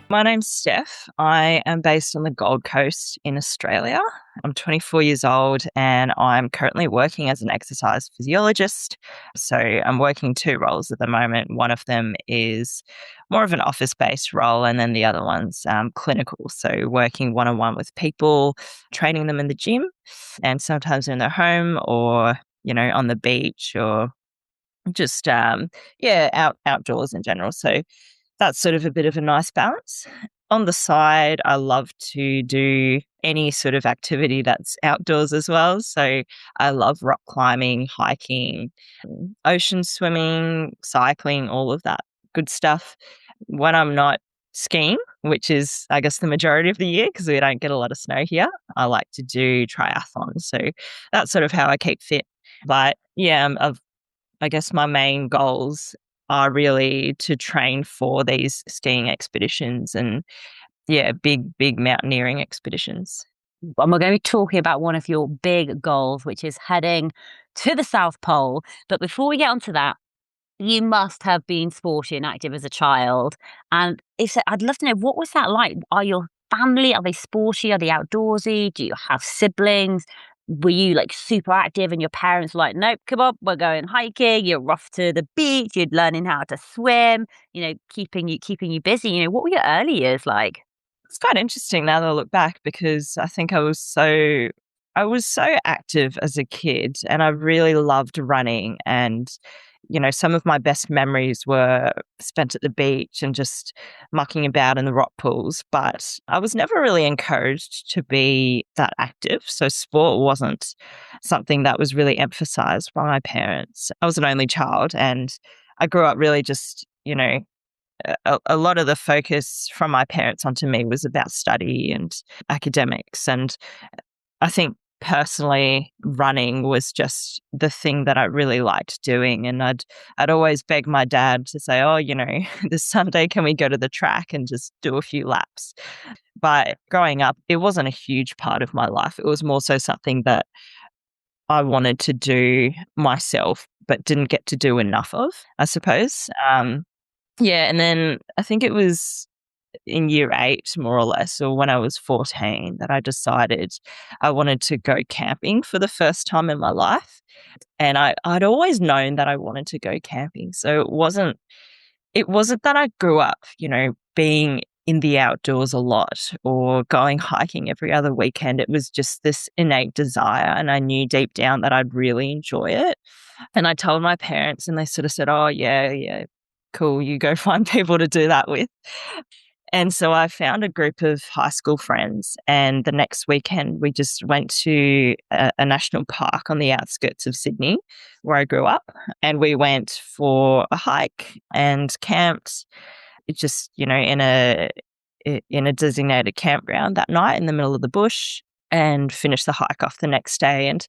My name's Steph. I am based on the Gold Coast in Australia. I'm 24 years old and I'm currently working as an exercise physiologist. So I'm working two roles at the moment. One of them is more of an office based role, and then the other one's clinical. So working one on one with people, training them in the gym, and sometimes in their home or, on the beach or just, outdoors in general. So that's sort of a bit of a nice balance. On the side, I love to do any sort of activity that's outdoors as well. So I love rock climbing, hiking, ocean swimming, cycling, all of that good stuff. When I'm not skiing, which is, I guess, the majority of the year because we don't get a lot of snow here, I like to do triathlons. So that's sort of how I keep fit. But yeah, I guess my main goals are really to train for these skiing expeditions and big mountaineering expeditions. And we're going to be talking about one of your big goals, which is heading to the South Pole. But before we get onto that, you must have been sporty and active as a child. And if I'd love to know, what was that like? Are your family, are they sporty? Are they outdoorsy? Do you have siblings? Were you like super active and your parents were like, nope, come on, we're going hiking, you're off to the beach, you're learning how to swim, keeping you busy. What were your early years like? It's quite interesting now that I look back because I think I was so active as a kid and I really loved running and some of my best memories were spent at the beach and just mucking about in the rock pools, but I was never really encouraged to be that active. So sport wasn't something that was really emphasized by my parents. I was an only child and I grew up really just, a lot of the focus from my parents onto me was about study and academics. And I think personally, running was just the thing that I really liked doing. And I'd always beg my dad to say, "Oh, this Sunday, can we go to the track and just do a few laps?" But growing up, it wasn't a huge part of my life. It was more so something that I wanted to do myself, but didn't get to do enough of, I suppose. And then I think it was in year 8, more or less, or when I was 14, that I decided I wanted to go camping for the first time in my life. And I'd always known that I wanted to go camping. So it wasn't that I grew up, being in the outdoors a lot or going hiking every other weekend. It was just this innate desire. And I knew deep down that I'd really enjoy it. And I told my parents and they sort of said, "Oh, yeah, yeah, cool. You go find people to do that with." And so I found a group of high school friends, and the next weekend we just went to a national park on the outskirts of Sydney, where I grew up, and we went for a hike and camped just, in a designated campground that night in the middle of the bush, and finished the hike off the next day. And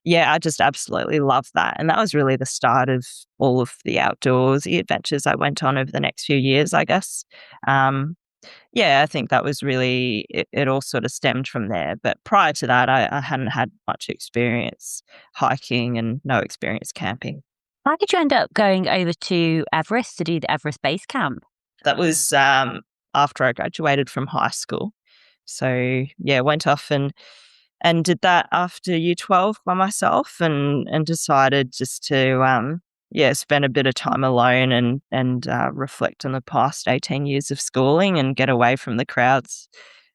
yeah, I just absolutely loved that. And that was really the start of all of the outdoorsy adventures I went on over the next few years, I guess. Um, I think that was really, it all sort of stemmed from there. But prior to that, I hadn't had much experience hiking and no experience camping. How did you end up going over to Everest to do the Everest Base Camp? That was after I graduated from high school. So yeah, went off and did that after year 12 by myself and decided just to spend a bit of time alone and reflect on the past 18 years of schooling and get away from the crowds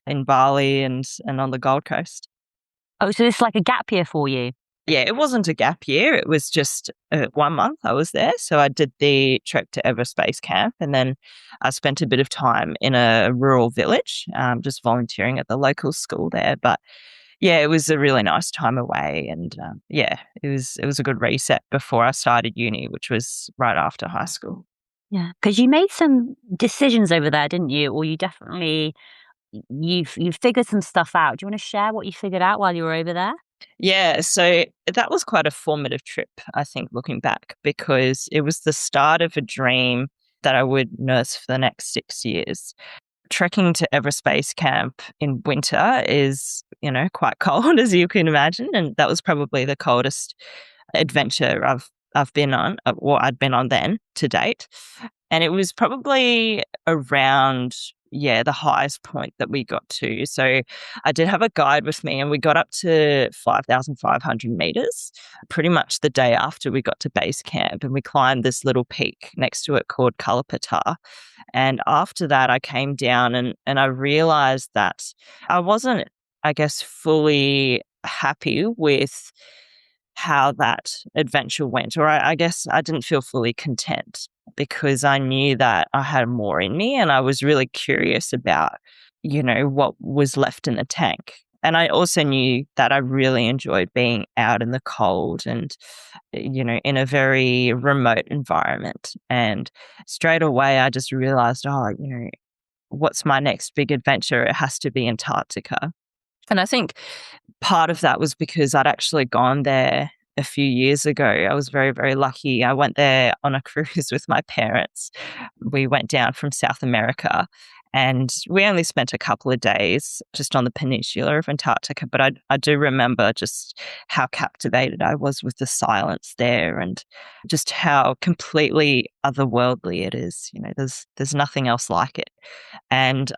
in Bali and on the Gold Coast. Oh, so it's like a gap year for you. Yeah, it wasn't a gap year. It was just 1 month I was there. So I did the trek to Everest Base Camp and then I spent a bit of time in a rural village, just volunteering at the local school there. But yeah, it was a really nice time away, and it was a good reset before I started uni, which was right after high school. Yeah, because you made some decisions over there, didn't you? Or you definitely you figured some stuff out. Do you want to share what you figured out while you were over there? Yeah, so that was quite a formative trip, I think, looking back, because it was the start of a dream that I would nurse for the next 6 years. Trekking to Everest Base Camp in winter is, quite cold, as you can imagine, and that was probably the coldest adventure I've been on, I'd been on then to date. And it was probably around the highest point that we got to. So I did have a guide with me, and we got up to 5,500 meters pretty much the day after we got to base camp, and we climbed this little peak next to it called Kalapata. And after that, I came down, and I realized that I wasn't, I guess, fully happy with how that adventure went, or I guess I didn't feel fully content because I knew that I had more in me, and I was really curious about, what was left in the tank. And I also knew that I really enjoyed being out in the cold and, in a very remote environment. And straight away, I just realized, what's my next big adventure? It has to be Antarctica. And I think part of that was because I'd actually gone there a few years ago. I was very, very lucky. I went there on a cruise with my parents. We went down from South America, and we only spent a couple of days just on the peninsula of Antarctica. But I do remember just how captivated I was with the silence there, and just how completely otherworldly it is. There's nothing else like it. And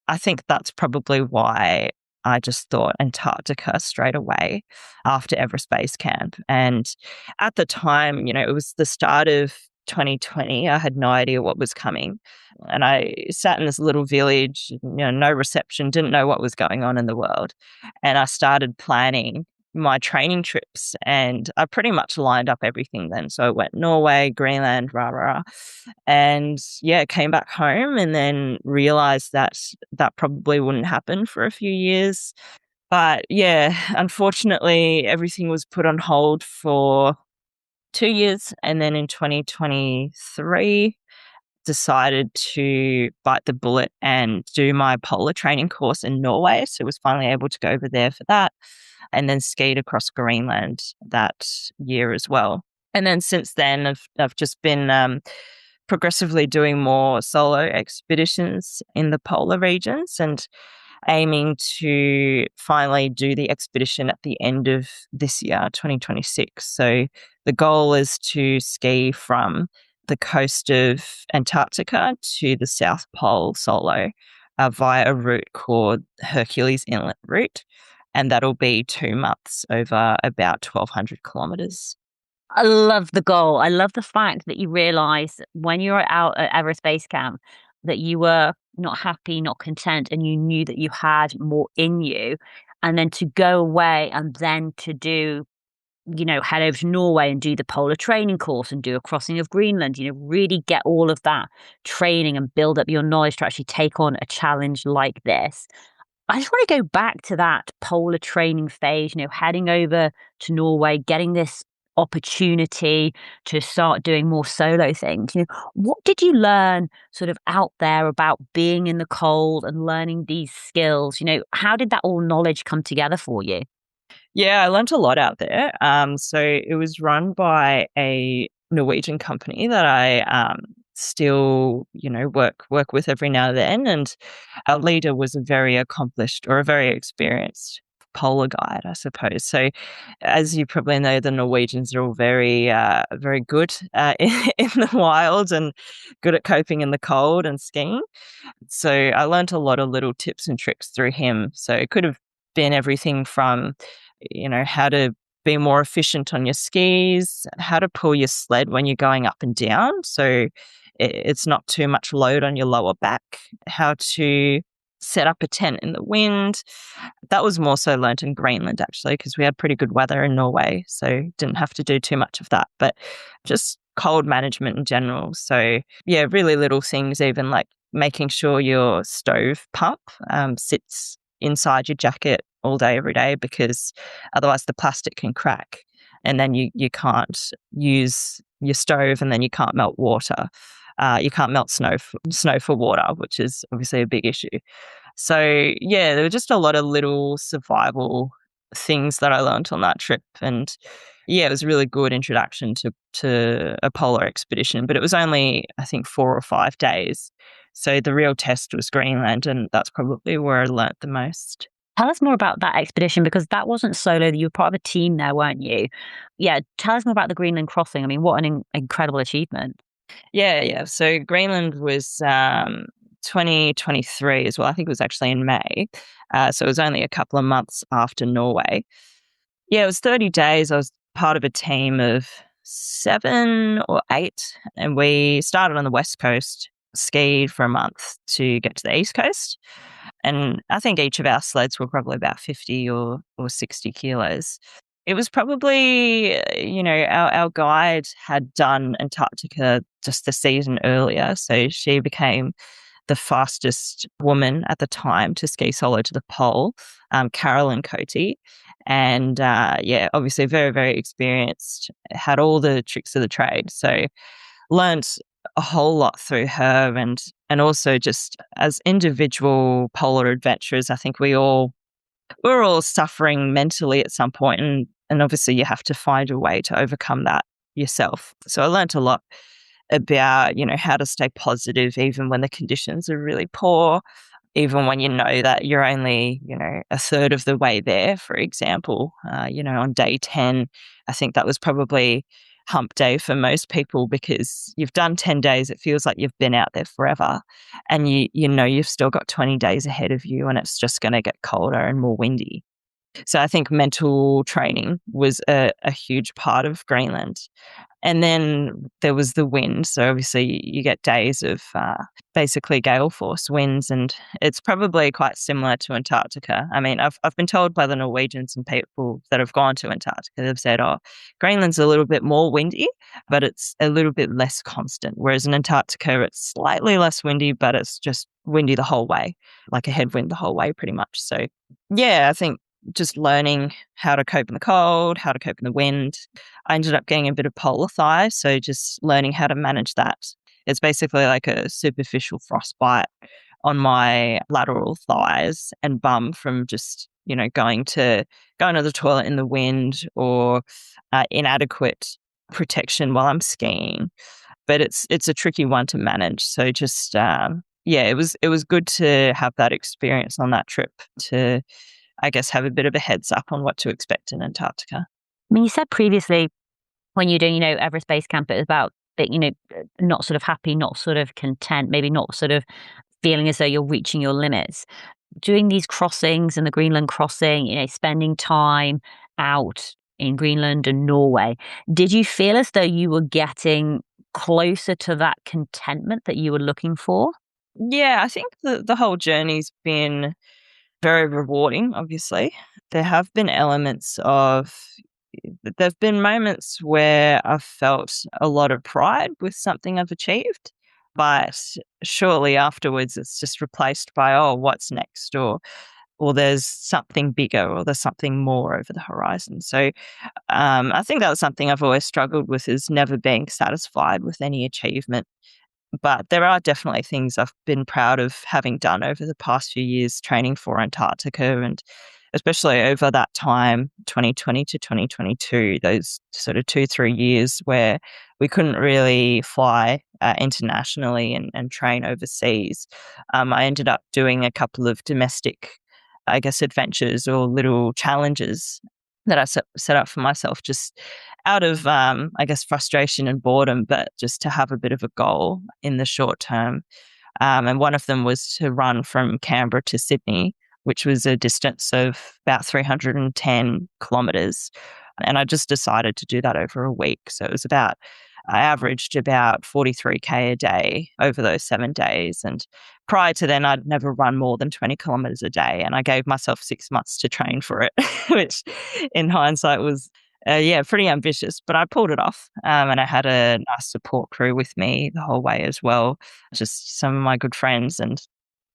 I think that's probably why I just thought Antarctica straight away after Everest Base Camp. And at the time, it was the start of 2020. I had no idea what was coming. And I sat in this little village, no reception, didn't know what was going on in the world. And I started planning my training trips, and I pretty much lined up everything then. So I went Norway, Greenland, rah, rah, rah. And came back home, and then realized that that probably wouldn't happen for a few years. But unfortunately, everything was put on hold for 2 years. And then in 2023, decided to bite the bullet and do my polar training course in Norway. So was finally able to go over there for that, and then skied across Greenland that year as well. And then since then, I've just been progressively doing more solo expeditions in the polar regions, and aiming to finally do the expedition at the end of this year, 2026. So the goal is to ski from the coast of Antarctica to the South Pole solo via a route called Hercules Inlet Route. And that'll be 2 months over about 1,200 kilometers. I love the goal. I love the fact that you realized when you were out at Everest Base Camp that you were not happy, not content, and you knew that you had more in you. And then to go away and then to do, head over to Norway and do the polar training course and do a crossing of Greenland, really get all of that training and build up your knowledge to actually take on a challenge like this. I just want to go back to that polar training phase, heading over to Norway, getting this opportunity to start doing more solo things. What did you learn sort of out there about being in the cold and learning these skills? How did that all knowledge come together for you? Yeah, I learned a lot out there. So it was run by a Norwegian company that I still, work with every now and then. And our leader was a very accomplished, or a very experienced polar guide, I suppose. So, as you probably know, the Norwegians are all very, very good in the wild, and good at coping in the cold and skiing. So I learned a lot of little tips and tricks through him. So it could have been everything from, how to be more efficient on your skis, how to pull your sled when you're going up and down, so it's not too much load on your lower back, how to set up a tent in the wind. That was more so learnt in Greenland, actually, because we had pretty good weather in Norway, so didn't have to do too much of that. But just cold management in general. So really little things, even like making sure your stove pump sits inside your jacket all day, every day, because otherwise the plastic can crack, and then you can't use your stove, and then you can't melt water. You can't melt snow for water, which is obviously a big issue. So there were just a lot of little survival things that I learned on that trip, and it was a really good introduction to a polar expedition. But it was only, I think, 4 or 5 days. So the real test was Greenland, and that's probably where I learnt the most. Tell us more about that expedition, because that wasn't solo. You were part of a team there, weren't you? Yeah, tell us more about the Greenland crossing. I mean, what an incredible achievement. Yeah. So Greenland was 2023 as well. I think it was actually in May. So it was only a couple of months after Norway. Yeah, it was 30 days. I was part of a team of 7 or 8, and we started on the West Coast, skied for a month to get to the East Coast. And I think each of our sleds were probably about 50 or 60 kilos. It was probably, our guide had done Antarctica just the season earlier. So she became the fastest woman at the time to ski solo to the pole, Carolyn Cote. And yeah, obviously very, very experienced, had all the tricks of the trade. So learned a whole lot through her, and also just as individual polar adventurers, I think we're all suffering mentally at some point, and obviously you have to find a way to overcome that yourself. So I learned a lot about, how to stay positive even when the conditions are really poor, even when you know that you're only, a third of the way there, for example. On day 10, I think that was probably hump day for most people, because you've done 10 days, it feels like you've been out there forever, and you've still got 20 days ahead of you, and it's just going to get colder and more windy. So I think mental training was a huge part of Greenland. And then there was the wind. So obviously you get days of basically gale force winds, and it's probably quite similar to Antarctica. I mean, I've been told by the Norwegians and people that have gone to Antarctica, they've said, oh, Greenland's a little bit more windy, but it's a little bit less constant. Whereas in Antarctica, it's slightly less windy, but it's just windy the whole way, like a headwind the whole way pretty much. So yeah, I think just learning how to cope in the cold, how to cope in the wind. I ended up getting a bit of polar thigh, so just learning how to manage that. It's basically like a superficial frostbite on my lateral thighs and bum from just, going to the toilet in the wind, or inadequate protection while I'm skiing. But it's a tricky one to manage. So just yeah, it was good to have that experience on that trip to, I guess, have a bit of a heads up on what to expect in Antarctica. I mean, you said previously when you're doing, Everest Base Camp, it was about that, not sort of happy, not sort of content, maybe not sort of feeling as though you're reaching your limits. Doing these crossings and the Greenland crossing, spending time out in Greenland and Norway, did you feel as though you were getting closer to that contentment that you were looking for? Yeah, I think the whole journey's been very rewarding, obviously. There have been elements of There've been moments where I've felt a lot of pride with something I've achieved, but shortly afterwards it's just replaced by, oh, what's next? Or there's something bigger, or there's something more over the horizon. So I think that was something I've always struggled with, is never being satisfied with any achievement. But there are definitely things I've been proud of having done over the past few years training for Antarctica, and especially over that time, 2020 to 2022, those sort of 2, 3 years where we couldn't really fly internationally and train overseas. I ended up doing a couple of domestic, I guess, adventures or little challenges that I set up for myself, just out of, I guess, frustration and boredom, but just to have a bit of a goal in the short term. And one of them was to run from Canberra to Sydney, which was a distance of about 310 kilometres. And I just decided to do that over a week. So it was I averaged about 43K a day over those 7 days. And prior to then, I'd never run more than 20 kilometres a day. And I gave myself 6 months to train for it, which in hindsight was, yeah, pretty ambitious, but I pulled it off. And I had a nice support crew with me the whole way as well, just some of my good friends. And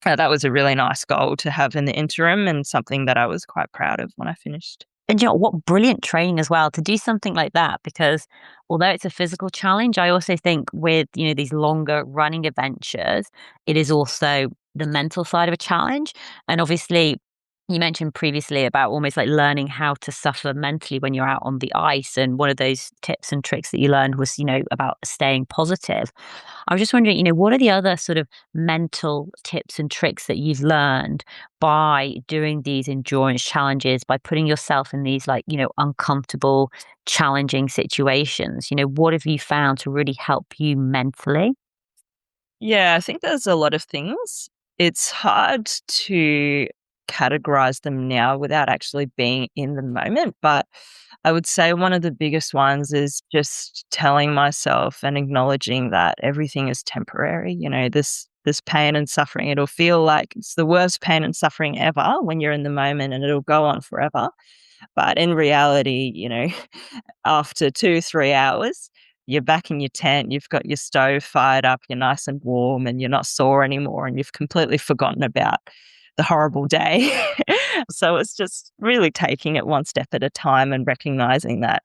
that was a really nice goal to have in the interim, and something that I was quite proud of when I finished. And what brilliant training as well to do something like that, because although it's a physical challenge, I also think with, these longer running adventures, it is also the mental side of a challenge. And obviously, you mentioned previously about almost like learning how to suffer mentally when you're out on the ice. And one of those tips and tricks that you learned was, about staying positive. I was just wondering, what are the other sort of mental tips and tricks that you've learned by doing these endurance challenges, by putting yourself in these like, uncomfortable, challenging situations? What have you found to really help you mentally? Yeah, I think there's a lot of things. It's hard to categorize them now without actually being in the moment, but I would say one of the biggest ones is just telling myself and acknowledging that everything is temporary. This pain and suffering, it'll feel like it's the worst pain and suffering ever when you're in the moment, and it'll go on forever. But in reality, after 2, 3 hours, you're back in your tent, you've got your stove fired up, you're nice and warm, and you're not sore anymore, and you've completely forgotten about the horrible day. So it's just really taking it one step at a time and recognizing that,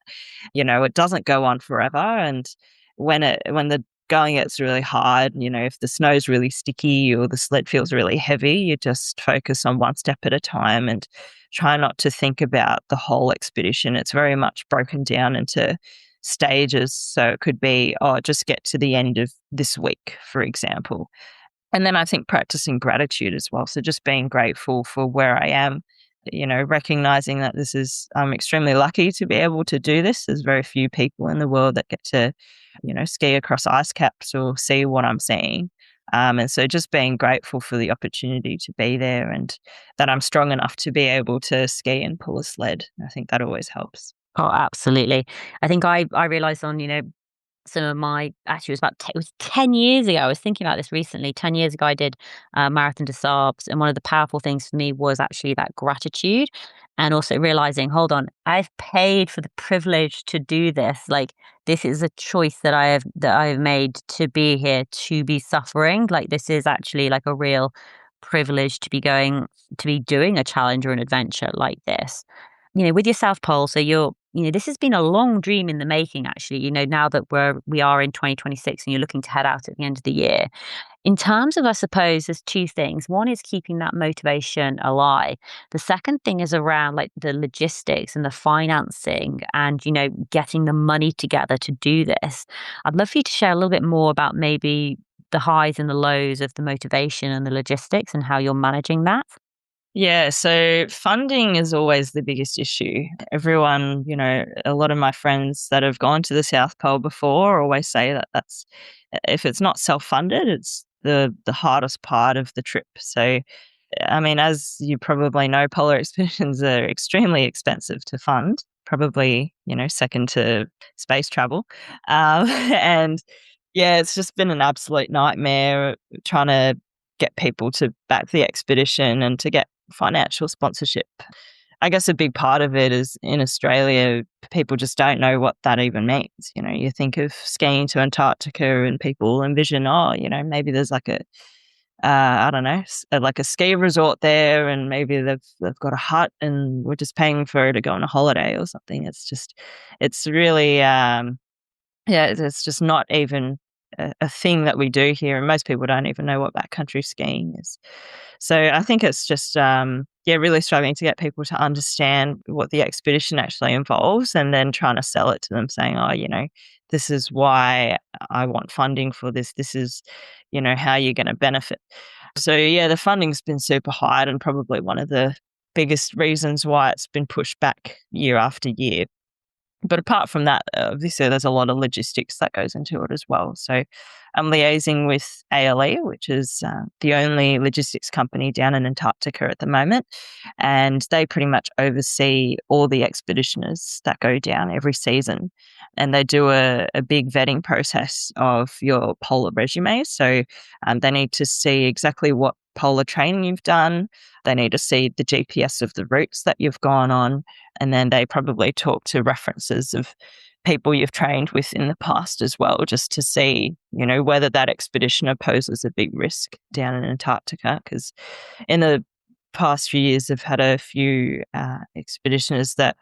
it doesn't go on forever. And when the going gets really hard, if the snow's really sticky or the sled feels really heavy, you just focus on one step at a time and try not to think about the whole expedition. It's very much broken down into stages. So it could be, oh, just get to the end of this week, for example. And then I think practicing gratitude as well. So just being grateful for where I am, recognizing that I'm extremely lucky to be able to do this. There's very few people in the world that get to, ski across ice caps or see what I'm seeing. And so just being grateful for the opportunity to be there and that I'm strong enough to be able to ski and pull a sled. I think that always helps. Oh, absolutely. I think I realized on, some of my actually, it was it was 10 years ago. I was thinking about this recently. 10 years ago, I did Marathon des Sables, and one of the powerful things for me was actually that gratitude, and also realizing, hold on, I've paid for the privilege to do this. Like, this is a choice that I have made to be here, to be suffering. Like, this is actually like a real privilege to be doing a challenge or an adventure like this. With your South Pole, so this has been a long dream in the making, actually, now that we are in 2026 and you're looking to head out at the end of the year. In terms of, I suppose, there's two things. One is keeping that motivation alive. The second thing is around like the logistics and the financing and, getting the money together to do this. I'd love for you to share a little bit more about maybe the highs and the lows of the motivation and the logistics and how you're managing that. Yeah, so funding is always the biggest issue. Everyone, a lot of my friends that have gone to the South Pole before always say that if it's not self-funded, it's the hardest part of the trip. So, I mean, as you probably know, polar expeditions are extremely expensive to fund, probably, second to space travel. And yeah, it's just been an absolute nightmare trying to get people to back the expedition and to get financial sponsorship. I guess a big part of it is in Australia, people just don't know what that even means. You think of skiing to Antarctica and people envision, oh, maybe there's like I don't know, like a ski resort there, and maybe they've got a hut, and we're just paying for her to go on a holiday or something. It's really, yeah, it's just not even a thing that we do here, and most people don't even know what backcountry skiing is. So I think it's just, yeah, really struggling to get people to understand what the expedition actually involves, and then trying to sell it to them, saying, "Oh, this is why I want funding for this. This is, how you're going to benefit." So yeah, the funding's been super high, and probably one of the biggest reasons why it's been pushed back year after year. But apart from that, obviously, there's a lot of logistics that goes into it as well. So I'm liaising with ALE, which is the only logistics company down in Antarctica at the moment. And they pretty much oversee all the expeditioners that go down every season. And they do a big vetting process of your polar resume. So they need to see exactly what polar training you've done. They need to see the GPS of the routes that you've gone on, and then they probably talk to references of people you've trained with in the past as well, just to see, whether that expeditioner poses a big risk down in Antarctica. Because in the past few years, I've had a few expeditioners that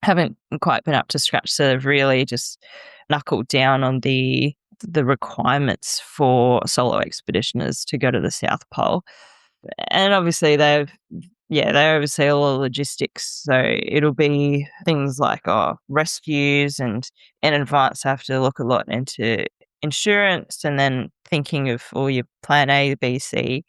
haven't quite been up to scratch. So they've really just knuckled down on the requirements for solo expeditioners to go to the South Pole. And obviously they oversee all the logistics. So it'll be things like, rescues, and in advance I have to look a lot into insurance, and then thinking of all your plan A, B, C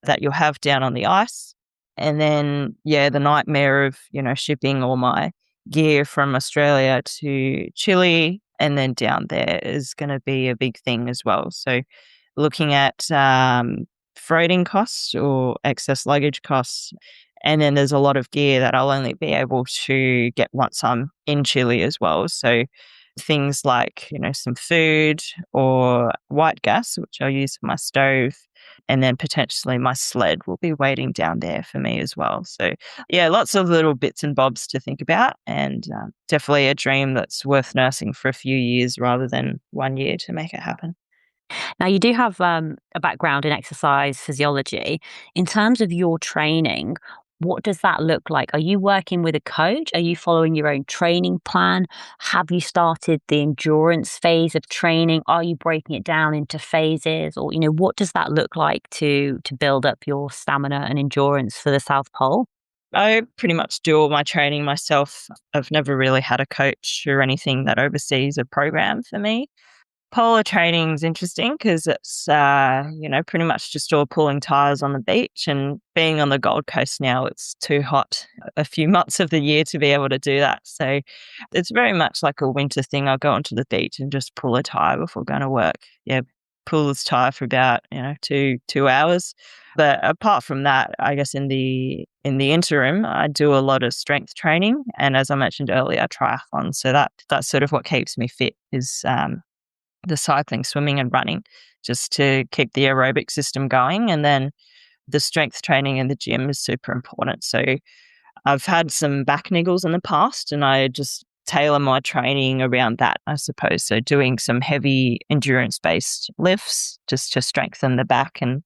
that you'll have down on the ice. And then, yeah, the nightmare of, shipping all my gear from Australia to Chile and then down there is going to be a big thing as well. So looking at freighting costs or excess luggage costs. And then there's a lot of gear that I'll only be able to get once I'm in Chile as well. So things like, some food or white gas, which I'll use for my stove, and then potentially my sled will be waiting down there for me as well. So, yeah, lots of little bits and bobs to think about, and definitely a dream that's worth nursing for a few years rather than 1 year to make it happen. Now, you do have a background in exercise physiology. In terms of your training, what does that look like? Are you working with a coach? Are you following your own training plan? Have you started the endurance phase of training? Are you breaking it down into phases? Or, what does that look like to build up your stamina and endurance for the South Pole? I pretty much do all my training myself. I've never really had a coach or anything that oversees a program for me. Polar training is interesting because it's, pretty much just all pulling tires on the beach. And being on the Gold Coast now, it's too hot a few months of the year to be able to do that. So it's very much like a winter thing. I'll go onto the beach and just pull a tire before going to work. Yeah, pull this tire for about, 2 hours. But apart from that, I guess in the interim, I do a lot of strength training. And as I mentioned earlier, triathlons. So that's sort of what keeps me fit is the cycling, swimming, and running, just to keep the aerobic system going. And then the strength training in the gym is super important. So I've had some back niggles in the past, and I just tailor my training around that, I suppose. So doing some heavy endurance based lifts just to strengthen the back and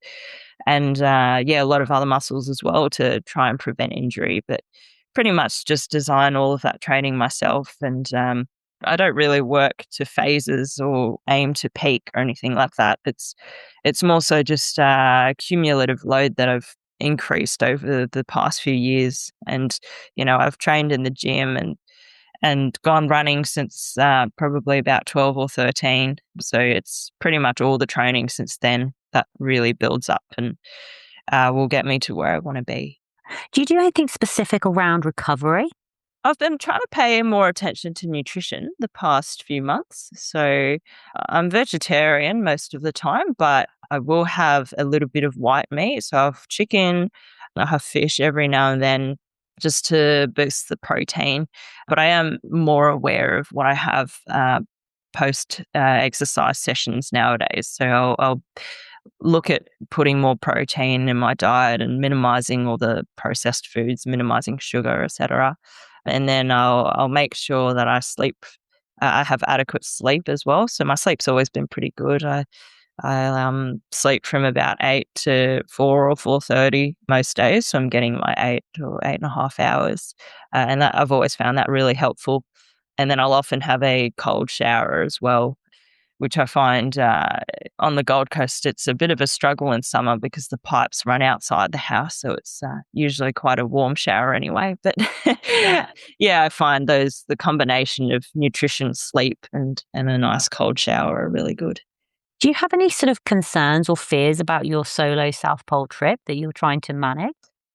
yeah, a lot of other muscles as well to try and prevent injury. But pretty much just design all of that training myself. And I don't really work to phases or aim to peak or anything like that. It's more so just cumulative load that I've increased over the past few years. And I've trained in the gym and gone running since probably about 12 or 13. So it's pretty much all the training since then that really builds up and will get me to where I want to be. Do you do anything specific around recovery? I've been trying to pay more attention to nutrition the past few months. So I'm vegetarian most of the time, but I will have a little bit of white meat. So I have chicken, I have fish every now and then just to boost the protein. But I am more aware of what I have post exercise sessions nowadays. So I'll look at putting more protein in my diet and minimizing all the processed foods, minimizing sugar, etc. And then I'll make sure that I sleep. I have adequate sleep as well. So my sleep's always been pretty good. I sleep from about 8 to 4 or 4:30 most days. So I'm getting my 8 or 8.5 hours, and that I've always found that really helpful. And then I'll often have a cold shower as well, which I find on the Gold Coast, it's a bit of a struggle in summer because the pipes run outside the house. So it's usually quite a warm shower anyway. But yeah, I find the combination of nutrition, sleep, and a nice cold shower are really good. Do you have any sort of concerns or fears about your solo South Pole trip that you're trying to manage?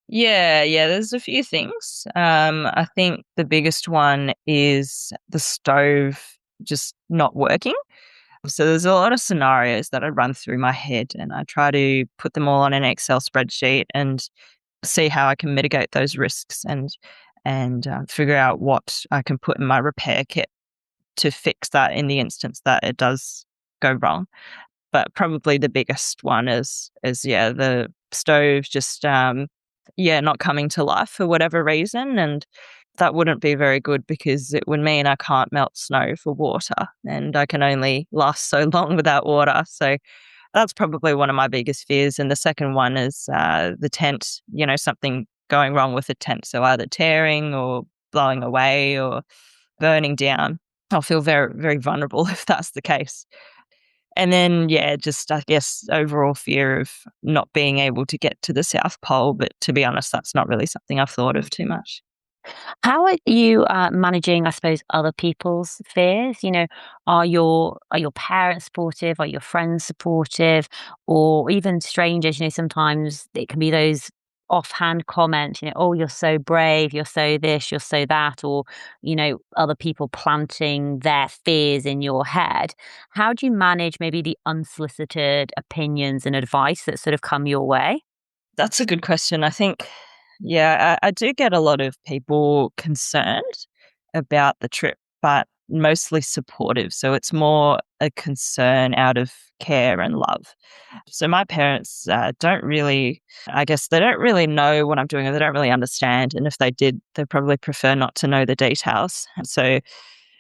Yeah, there's a few things. I think the biggest one is the stove just not working. So there's a lot of scenarios that I run through my head, and I try to put them all on an Excel spreadsheet and see how I can mitigate those risks and figure out what I can put in my repair kit to fix that in the instance that it does go wrong. But probably the biggest one is yeah, the stove just not coming to life for whatever reason. And that wouldn't be very good because it would mean I can't melt snow for water, and I can only last so long without water. So that's probably one of my biggest fears. And the second one is the tent, something going wrong with the tent. So either tearing or blowing away or burning down. I'll feel very, very vulnerable if that's the case. And then, yeah, just I guess overall fear of not being able to get to the South Pole. But to be honest, that's not really something I've thought of too much. How are you managing, I suppose, other people's fears? Are your parents supportive? Are your friends supportive? Or even strangers? Sometimes it can be those offhand comments, oh, you're so brave, you're so this, you're so that, or, other people planting their fears in your head. How do you manage maybe the unsolicited opinions and advice that sort of come your way? That's a good question. I think, yeah, I do get a lot of people concerned about the trip, but mostly supportive. So it's more a concern out of care and love. So my parents don't really, I guess, they don't really know what I'm doing, or they don't really understand. And if they did, they probably prefer not to know the details. So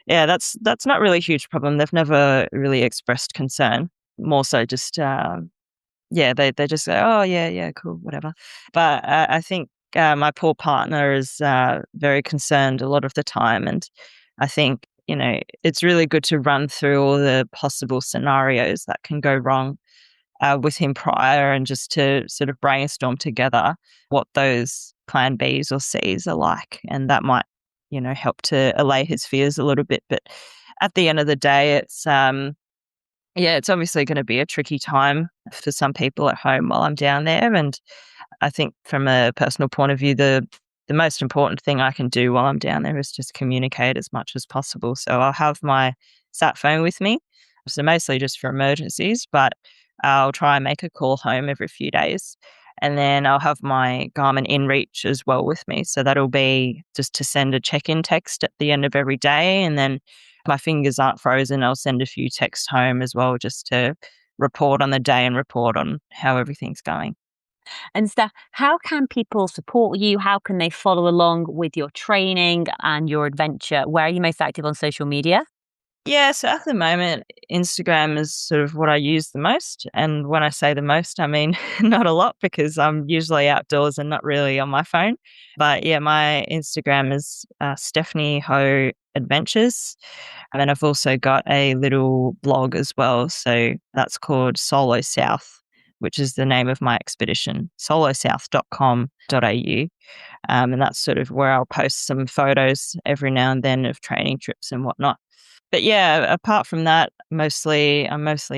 yeah, that's not really a huge problem. They've never really expressed concern. More so just yeah, they just say, "Oh, yeah, yeah, cool, whatever." But I think my poor partner is very concerned a lot of the time, and I think it's really good to run through all the possible scenarios that can go wrong with him prior, and just to sort of brainstorm together what those plan Bs or Cs are like, and that might help to allay his fears a little bit. But at the end of the day, yeah, it's obviously going to be a tricky time for some people at home while I'm down there. And I think from a personal point of view, the most important thing I can do while I'm down there is just communicate as much as possible. So I'll have my sat phone with me, so mostly just for emergencies, but I'll try and make a call home every few days. And then I'll have my Garmin InReach as well with me. So that'll be just to send a check-in text at the end of every day. And then my fingers aren't frozen, I'll send a few texts home as well, just to report on the day and report on how everything's going. And Steph, how can people support you? How can they follow along with your training and your adventure? Where are you most active on social media? Yeah, so at the moment, Instagram is sort of what I use the most. And when I say the most, I mean not a lot, because I'm usually outdoors and not really on my phone. But yeah, my Instagram is Stephanie Ho Adventures. And then I've also got a little blog as well. So that's called Solo South, which is the name of my expedition, solosouth.com.au. And that's sort of where I'll post some photos every now and then of training trips and whatnot. But yeah, apart from that, I'm mostly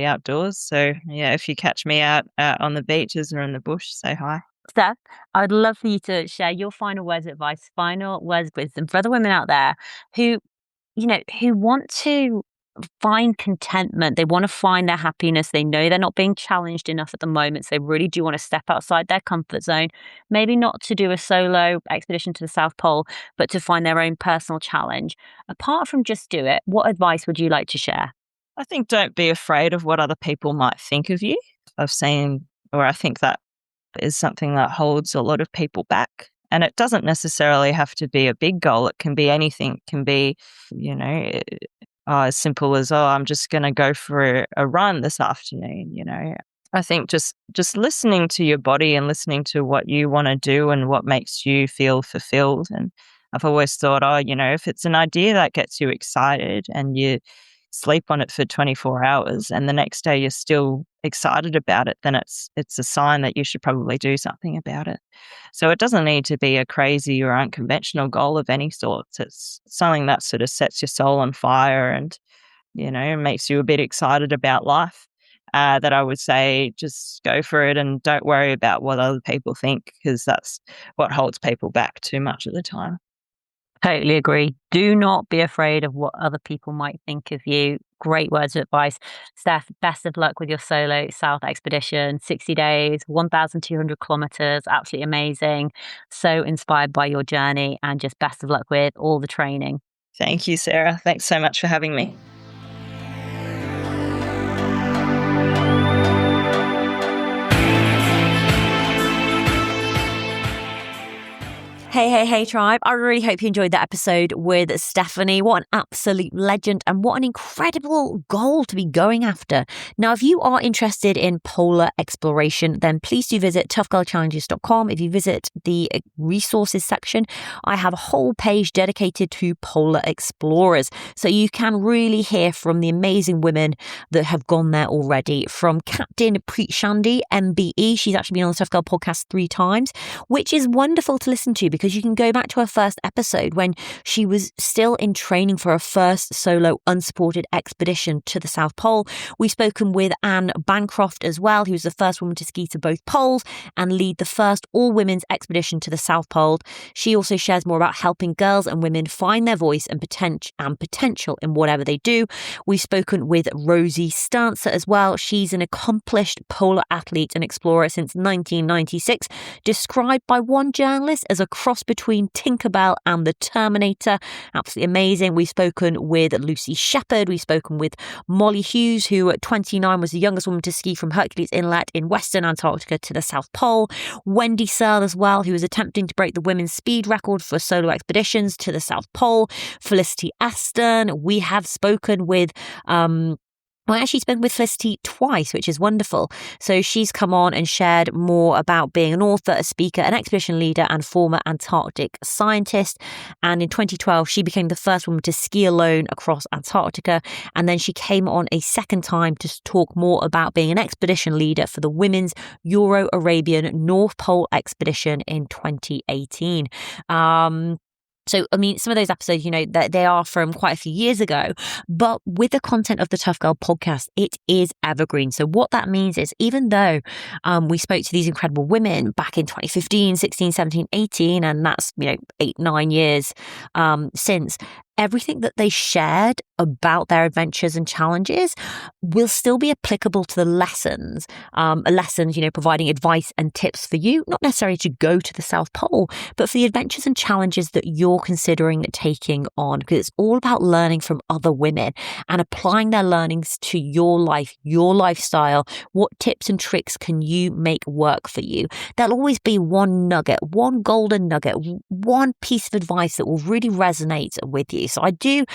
outdoors. So yeah, if you catch me out on the beaches or in the bush, say hi. Steph, I'd love for you to share your final words of advice, final words of wisdom for other women out there who, who want to find contentment. They want to find their happiness. They know they're not being challenged enough at the moment. So they really do want to step outside their comfort zone. Maybe not to do a solo expedition to the South Pole, but to find their own personal challenge. Apart from just do it, what advice would you like to share? I think don't be afraid of what other people might think of you. I think that is something that holds a lot of people back. And it doesn't necessarily have to be a big goal. It can be anything. It can be, as simple as, oh, I'm just going to go for a run this afternoon. I think just listening to your body and listening to what you want to do and what makes you feel fulfilled. And I've always thought, oh, if it's an idea that gets you excited and you sleep on it for 24 hours and the next day you're still excited about it, then it's a sign that you should probably do something about it. So it doesn't need to be a crazy or unconventional goal of any sort. It's something that sort of sets your soul on fire and, makes you a bit excited about life. That I would say just go for it and don't worry about what other people think, because that's what holds people back too much at the time. Totally agree. Do not be afraid of what other people might think of you. Great words of advice. Steph, best of luck with your solo South expedition. 60 days, 1,200 kilometers. Absolutely amazing. So inspired by your journey, and just best of luck with all the training. Thank you, Sarah. Thanks so much for having me. Hey, tribe. I really hope you enjoyed that episode with Stephanie. What an absolute legend, and what an incredible goal to be going after. Now, if you are interested in polar exploration, then please do visit toughgirlchallenges.com. If you visit the resources section, I have a whole page dedicated to polar explorers. So you can really hear from the amazing women that have gone there already. From Captain Preet Shandy, MBE. She's actually been on the Tough Girl podcast 3 times, which is wonderful to listen to, because because you can go back to her first episode when she was still in training for her first solo unsupported expedition to the South Pole. We've spoken with Anne Bancroft as well, who was the first woman to ski to both poles and lead the first all-women's expedition to the South Pole. She also shares more about helping girls and women find their voice and potential in whatever they do. We've spoken with Rosie Stancer as well. She's an accomplished polar athlete and explorer since 1996, described by one journalist as a cross between Tinkerbell and the Terminator. Absolutely amazing. We've spoken with Lucy Shepherd. We've spoken with Molly Hughes, who at 29 was the youngest woman to ski from Hercules Inlet in Western Antarctica to the South Pole. Wendy Searle as well, who was attempting to break the women's speed record for solo expeditions to the South Pole. Felicity Aston. We have spoken with I actually spoke with Felicity twice, which is wonderful. So she's come on and shared more about being an author, a speaker, an expedition leader, and former Antarctic scientist. And in 2012, she became the first woman to ski alone across Antarctica. And then she came on a second time to talk more about being an expedition leader for the women's Euro-Arabian North Pole expedition in 2018. So, I mean, some of those episodes, they are from quite a few years ago, but with the content of the Tough Girl podcast, it is evergreen. So what that means is even though we spoke to these incredible women back in 2015, 16, 17, 18, and that's, 8, 9 years since, everything that they shared about their adventures and challenges will still be applicable to the lessons, providing advice and tips for you, not necessarily to go to the South Pole, but for the adventures and challenges that you're considering taking on, because it's all about learning from other women and applying their learnings to your life, your lifestyle. What tips and tricks can you make work for you? There'll always be one nugget, one golden nugget, one piece of advice that will really resonate with you. So I do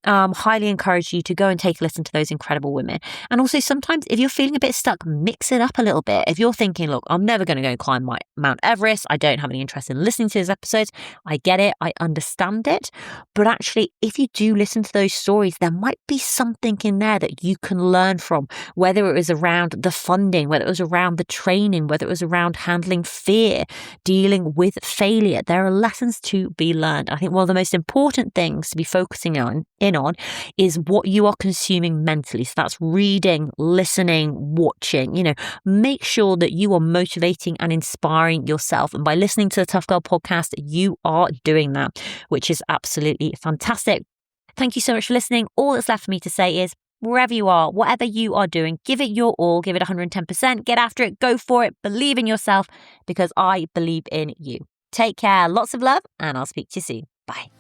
highly encourage you to go and take a listen to those incredible women. And also sometimes if you're feeling a bit stuck, mix it up a little bit. If you're thinking, look, I'm never going to go climb Mount Everest, I don't have any interest in listening to those episodes, I get it, I understand it. But actually, if you do listen to those stories, there might be something in there that you can learn from, whether it was around the funding, whether it was around the training, whether it was around handling fear, dealing with failure. There are lessons to be learned. I think one of the most important things to be focusing on is what you are consuming mentally. So that's reading, listening, watching. Make sure that you are motivating and inspiring yourself. And by listening to the Tough Girl podcast, you are doing that, which is absolutely fantastic. Thank you so much for listening. All that's left for me to say is, wherever you are, whatever you are doing, give it your all, give it 110%, get after it, go for it, believe in yourself, because I believe in you. Take care, lots of love, and I'll speak to you soon. Bye.